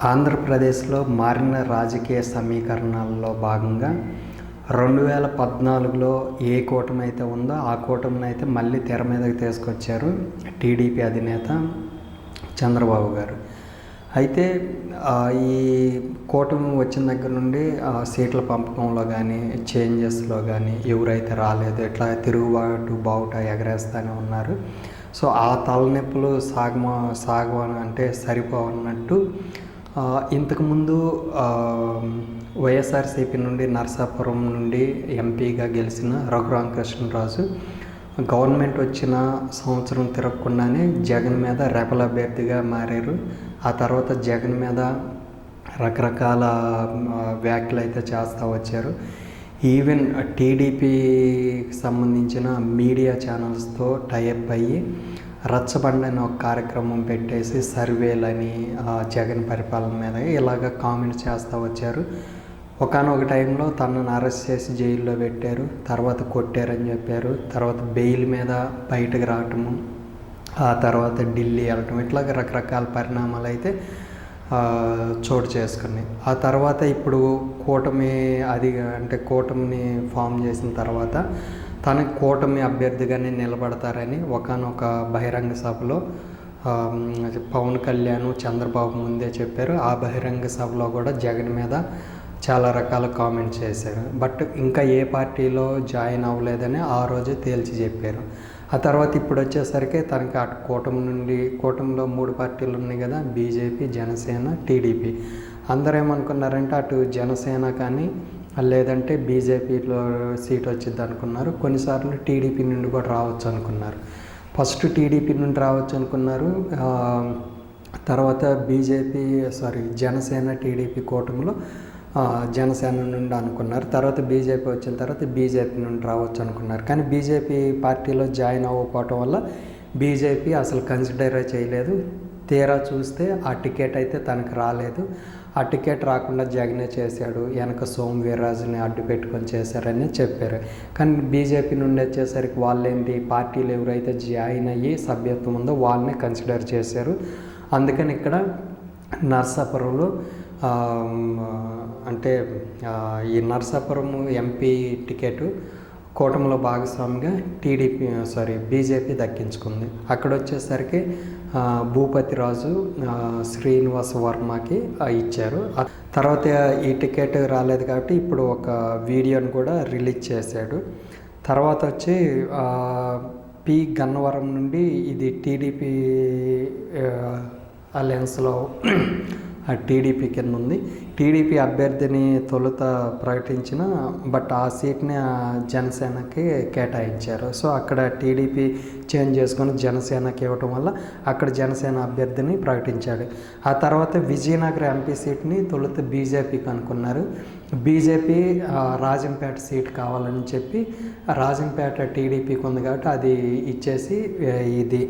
ఆంధ్రప్రదేశ్లో మారిన రాజకీయ సమీకరణాల్లో భాగంగా 2014లో ఏ కూటమి అయితే ఉందో ఆ కూటమిని అయితే మళ్ళీ తెర మీదకి తీసుకొచ్చారు టీడీపీ అధినేత చంద్రబాబు గారు. అయితే ఈ కూటమి వచ్చిన దగ్గర నుండి సీట్ల పంపకంలో కానీ చేంజెస్లో కానీ ఎవరైతే రాలేదు ఇట్లా బావుట ఎగరేస్తూనే ఉన్నారు. సో ఆ తలనొప్పులు సాగమని అంటే సరిపోవన్నట్టు ఇంతకుముందు వైఎస్ఆర్సీపీ నుండి నరసాపురం నుండి ఎంపీగా గెలిచిన రఘురామకృష్ణరాజు గవర్నమెంట్ వచ్చిన సంవత్సరం తిరగకుండానే జగన్ మీద రెబల్ అభ్యర్థిగా మారారు. ఆ తర్వాత జగన్ మీద రకరకాల వ్యాఖ్యలు అయితే చేస్తూ వచ్చారు. ఈవెన్ టీడీపీకి సంబంధించిన మీడియా ఛానల్స్తో టైఅప్ అయ్యి రచ్చబండి అని ఒక కార్యక్రమం పెట్టేసి సర్వేలని జగన్ పరిపాలన మీద ఇలాగ కామెంట్స్ చేస్తూ వచ్చారు. ఒకానొక టైంలో తనను అరెస్ట్ చేసి జైల్లో పెట్టారు, తర్వాత కొట్టారని చెప్పారు, తర్వాత బెయిల్ మీద బయటకు రావటము, ఆ తర్వాత ఢిల్లీ వెళ్ళటం, ఇట్లాగ రకరకాల పరిణామాలు అయితే చోటు చేసుకున్నాయి. ఆ తర్వాత ఇప్పుడు కూటమిని ఫామ్ చేసిన తర్వాత తన కూటమి అభ్యర్థిగానే నిలబడతారని ఒకానొక బహిరంగ సభలో పవన్ కళ్యాణ్ చంద్రబాబు ముందే చెప్పారు. ఆ బహిరంగ సభలో కూడా జగన్ మీద చాలా రకాల కామెంట్స్ చేశారు. బట్ ఇంకా ఏ పార్టీలో జాయిన్ అవ్వలేదని ఆ రోజే తేల్చి చెప్పారు. ఆ తర్వాత ఇప్పుడు వచ్చేసరికి తనకి అటు కూటమిలో 3 పార్టీలు ఉన్నాయి కదా, బీజేపీ, జనసేన, టీడీపీ. అందరూ ఏమనుకున్నారంటే అటు జనసేన కానీ లేదంటే బీజేపీలో సీట్ వచ్చింది అనుకున్నారు. కొన్నిసార్లు టీడీపీ నుండి కూడా రావచ్చు అనుకున్నారు. ఫస్ట్ టీడీపీ నుండి రావచ్చు అనుకున్నారు. తర్వాత జనసేన టీడీపీ కూటమిలో జనసేన నుండి అనుకున్నారు. తర్వాత బీజేపీ వచ్చిన తర్వాత బీజేపీ నుండి రావచ్చు అనుకున్నారు. కానీ బీజేపీ పార్టీలో జాయిన్ అవ్వకపోవటం వల్ల బీజేపీ అసలు కన్సిడర్ చేయలేదు. తీరా చూస్తే ఆ టికెట్ అయితే తనకు రాలేదు. ఆ టికెట్ రాకుండా జగనే చేశాడు, వెనక సోము వీర్రాజుని అడ్డు పెట్టుకొని చేశారని చెప్పారు. కానీ బీజేపీ నుండి వచ్చేసరికి వాళ్ళేంటి, పార్టీలు ఎవరైతే జాయిన్ అయ్యి సభ్యత్వం ఉందో వాళ్ళని కన్సిడర్ చేశారు. అందుకని ఇక్కడ నరసాపురంలో ఈ నరసాపురం ఎంపీ టికెట్ కూటమిలో భాగస్వామిగా బీజేపీ దక్కించుకుంది. అక్కడ వచ్చేసరికి భూపతిరాజు శ్రీనివాస వర్మకి ఇచ్చారు. తర్వాత ఈ టికెట్ రాలేదు కాబట్టి ఇప్పుడు ఒక వీడియోని కూడా రిలీజ్ చేశాడు. తర్వాత వచ్చి పి గన్నవరం నుండి ఇది టీడీపీ అలయన్స్లో టీడీపీ కింద ఉంది. టీడీపీ అభ్యర్థిని తొలుత ప్రకటించిన బట్ ఆ సీట్ని జనసేనకి కేటాయించారు. సో అక్కడ టీడీపీ చేంజ్ చేసుకొని జనసేనకి ఇవ్వటం వల్ల అక్కడ జనసేన అభ్యర్థిని ప్రకటించాడు. ఆ తర్వాత విజయనగరం ఎంపీ సీట్ని తొలుత బీజేపీకి అనుకున్నారు. బీజేపీ రాజంపేట సీట్ కావాలని చెప్పి రాజంపేట టీడీపీకి ఉంది కాబట్టి అది ఇచ్చేసి ఇది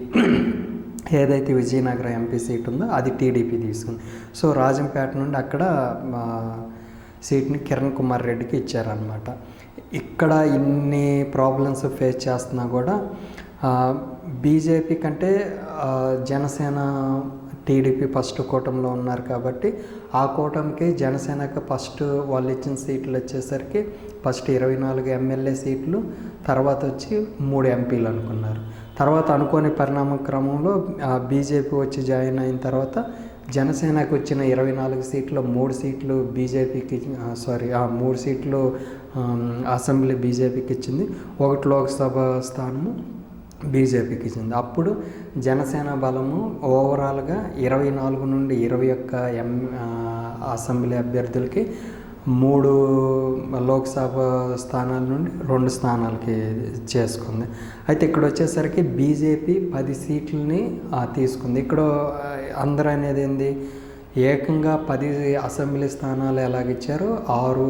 ఏదైతే విజయనగరం ఎంపీ సీట్ ఉందో అది టీడీపీ తీసుకుంది. సో రాజంపేట నుండి అక్కడ సీట్ని కిరణ్ కుమార్ రెడ్డికి ఇచ్చారనమాట. ఇక్కడ ఇన్ని ప్రాబ్లమ్స్ ఫేస్ చేస్తున్నా కూడా బీజేపీ కంటే జనసేన టీడీపీ ఫస్ట్ కూటమిలో ఉన్నారు కాబట్టి ఆ కూటమికి జనసేనకి ఫస్ట్ వాళ్ళు ఇచ్చిన సీట్లు వచ్చేసరికి ఫస్ట్ 24 ఎమ్మెల్యే సీట్లు, తర్వాత వచ్చి 3 ఎంపీలు అనుకున్నారు. తర్వాత అనుకోని పరిణామ క్రమంలో బీజేపీ వచ్చి జాయిన్ అయిన తర్వాత జనసేనకు వచ్చిన 24 సీట్లు 3 సీట్లు బీజేపీకి 3 సీట్లు అసెంబ్లీ బీజేపీకి ఇచ్చింది, 1 లోక్సభ స్థానము బీజేపీకి ఇచ్చింది. అప్పుడు జనసేన బలము ఓవరాల్గా 24 నుండి 21 అసెంబ్లీ అభ్యర్థులకి 3 లోక్సభ స్థానాల నుండి 2 స్థానాలకి చేసుకుంది. అయితే ఇక్కడ వచ్చేసరికి బీజేపీ 10 సీట్లని తీసుకుంది. ఇక్కడ అందరూ అనేది ఏంది, ఏకంగా 10 అసెంబ్లీ స్థానాలు ఎలాగిచ్చారు, 6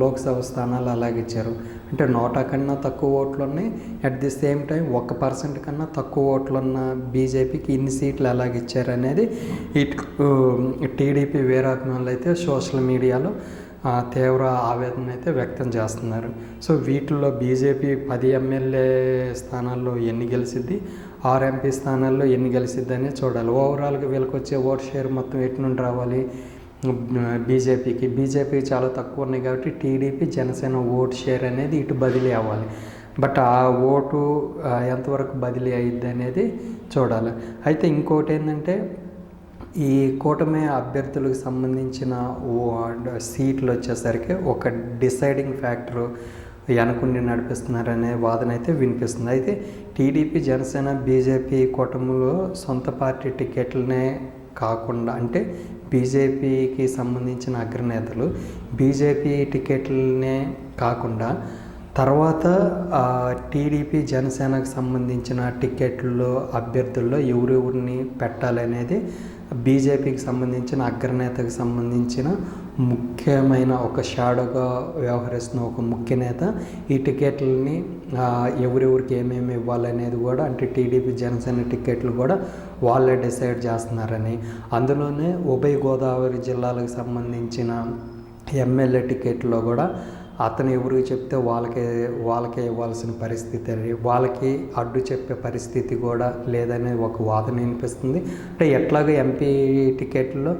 లోక్సభ స్థానాలు అలాగిచ్చారు. అంటే 100 కన్నా తక్కువ ఓట్లు ఉన్నాయి. అట్ ది సేమ్ టైం 1% కన్నా తక్కువ ఓట్లున్న బీజేపీకి ఇన్ని సీట్లు ఎలాగిచ్చారు అనేది టీడీపీ వీరాభిమానులు అయితే సోషల్ మీడియాలో తీవ్ర ఆవేదన అయితే వ్యక్తం చేస్తున్నారు. సో వీటిల్లో బీజేపీ 10 ఎమ్మెల్యే స్థానాల్లో ఎన్ని గెలిచిద్ది, 6 ఎంపీ స్థానాల్లో ఎన్ని గెలిచిద్దని చూడాలి. ఓవరాల్గా వీళ్ళకి వచ్చే ఓట్ షేర్ మొత్తం ఎటు నుండి రావాలి, బీజేపీకి చాలా తక్కువ ఉన్నాయి కాబట్టి టీడీపీ జనసేన ఓట్ షేర్ అనేది ఇటు బదిలీ అవ్వాలి. బట్ ఆ ఓటు ఎంతవరకు బదిలీ అయ్యిద్ది అనేది చూడాలి. అయితే ఇంకోటి ఏంటంటే ఈ కూటమి అభ్యర్థులకు సంబంధించిన సీట్లు వచ్చేసరికి ఒక డిసైడింగ్ ఫ్యాక్టరు వెనకుండి నడిపిస్తున్నారనే వాదన అయితే వినిపిస్తుంది. అయితే టీడీపీ జనసేన బీజేపీ కూటమిలో సొంత పార్టీ టికెట్లనే కాకుండా అంటే బీజేపీకి సంబంధించిన అగ్రనేతలు బీజేపీ టికెట్లనే కాకుండా తర్వాత టీడీపీ జనసేనకు సంబంధించిన టికెట్లో అభ్యర్థుల్లో ఎవరెవరిని పెట్టాలనేది బీజేపీకి సంబంధించిన అగ్రనేతకు సంబంధించిన ముఖ్యమైన ఒక షాడోగా వ్యవహరిస్తున్న ఒక ముఖ్య నేత ఈ టికెట్లని ఎవరెవరికి ఏమేమి ఇవ్వాలనేది కూడా అంటే టీడీపీ జనసేన టికెట్లు కూడా వాళ్ళే డిసైడ్ చేస్తున్నారని, అందులోనే ఉభయ గోదావరి జిల్లాలకు సంబంధించిన ఎమ్మెల్యే టికెట్లో కూడా అతను ఎవరికి చెప్తే వాళ్ళకే ఇవ్వాల్సిన పరిస్థితి, వాళ్ళకి అడ్డు చెప్పే పరిస్థితి కూడా లేదనే ఒక వాదన వినిపిస్తుంది. అంటే ఎట్లాగో ఎంపీ టికెట్లో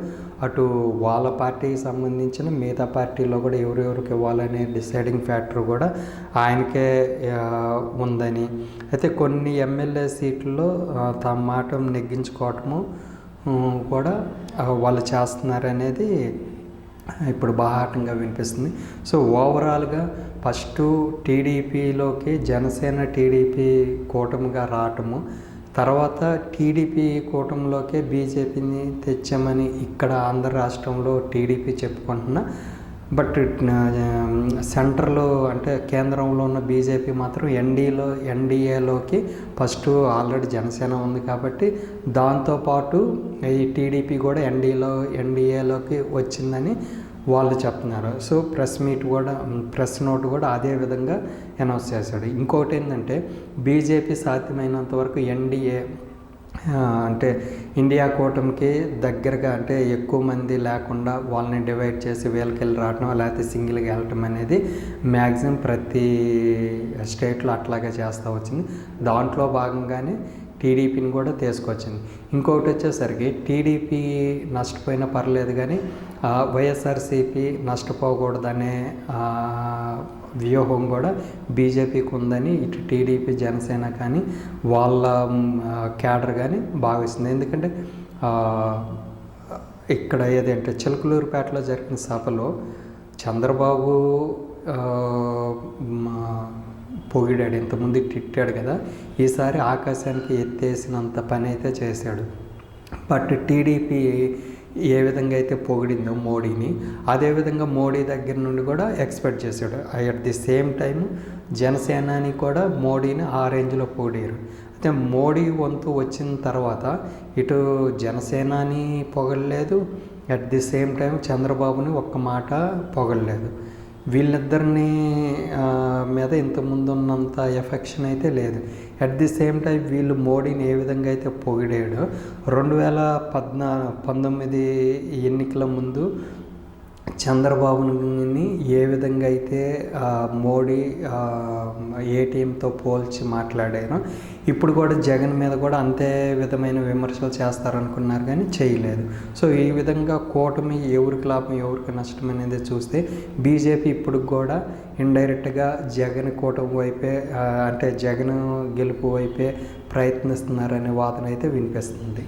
అటు వాళ్ళ పార్టీకి సంబంధించిన మిగతా పార్టీలో కూడా ఎవరెవరికి ఇవ్వాలనే డిసైడింగ్ ఫ్యాక్టర్ కూడా ఆయనకే ఉందని, అయితే కొన్ని ఎమ్మెల్యే సీట్లలో తమ మాట నెగ్గించుకోవటము కూడా వాళ్ళు చేస్తున్నారనేది ఇప్పుడు బాహాటంగా వినిపిస్తుంది. సో ఓవరాల్గా ఫస్ట్ టీడీపీలోకి జనసేన టీడీపీ కూటమిగా రావటము, తర్వాత టీడీపీ కూటమిలోకే బీజేపీని తెచ్చామని ఇక్కడ ఆంధ్ర రాష్ట్రంలో టీడీపీ చెప్పుకుంటున్నా, బట్ సెంటర్లో అంటే కేంద్రంలో ఉన్న బీజేపీ మాత్రం ఎన్డీఏలోకి ఫస్ట్ ఆల్రెడీ జనసేన ఉంది కాబట్టి దాంతోపాటు ఈ టీడీపీ కూడా ఎన్డీఏలోకి వచ్చిందని వాళ్ళు చెప్తున్నారు. సో ప్రెస్ నోట్ కూడా అదే విధంగా అనౌన్స్ చేశాడు. ఇంకోటి ఏంటంటే బీజేపీ సాధ్యమైనంత వరకు ఎన్డీఏ అంటే ఇండియా కూటమికి దగ్గరగా అంటే ఎక్కువ మంది లేకుండా వాళ్ళని డివైడ్ చేసి వీళ్ళకి వెళ్ళి రావటం లేకపోతే సింగిల్గా వెళ్ళటం అనేది మ్యాక్సిమం ప్రతి స్టేట్లో అట్లాగే చేస్తూ వచ్చింది. దాంట్లో భాగంగానే టీడీపీని కూడా తీసుకొచ్చింది. ఇంకొకటి వచ్చేసరికి టీడీపీ నష్టపోయినా పర్లేదు కానీ వైఎస్ఆర్సీపీ నష్టపోకూడదనే వ్యూహం కూడా బీజేపీకి ఉందని ఇటు టీడీపీ జనసేన కానీ వాళ్ళ క్యాడర్ కానీ భావిస్తుంది. ఎందుకంటే ఇక్కడ ఏదంటే చిలకలూరుపేటలో జరిగిన సభలో చంద్రబాబు పొగిడాడు, ఇంతకుముందు తిట్టాడు కదా, ఈసారి ఆకాశానికి ఎత్తేసినంత పని అయితే చేశాడు. బట్ టీడీపీ ఏ విధంగా అయితే పొగిడిందో మోడీని, అదేవిధంగా మోడీ దగ్గర నుండి కూడా ఎక్స్పెక్ట్ చేశాడు. అట్ ది సేమ్ టైం జనసేనని కూడా మోడీని ఆ రేంజ్లో పొగిడారు. అయితే మోడీ వంతు వచ్చిన తర్వాత ఇటు జనసేనని పొగడలేదు, అట్ ది సేమ్ టైం చంద్రబాబుని ఒక్క మాట పొగడలేదు. వీళ్ళిద్దరిని మీద ఇంతకుముందు ఉన్నంత ఎఫెక్షన్ అయితే లేదు. అట్ ది సేమ్ టైం వీళ్ళు మోడీని ఏ విధంగా అయితే పొగిడాడో 2019 ఎన్నికల ముందు చంద్రబాబుని ఏ విధంగా అయితే మోడీ ఏటీఎంతో పోల్చి మాట్లాడారో ఇప్పుడు కూడా జగన్ మీద కూడా అంతే విధమైన విమర్శలు చేస్తారనుకున్నారు కానీ చేయలేదు. సో ఈ విధంగా కూటమి ఎవరికి లాభం ఎవరికి నష్టం అనేది చూస్తే బీజేపీ ఇప్పుడు కూడా ఇండైరెక్ట్గా జగన్ కూటమి వైపే అంటే జగన్ గెలుపు వైపే ప్రయత్నిస్తున్నారనే వాదన అయితే వినిపిస్తుంది.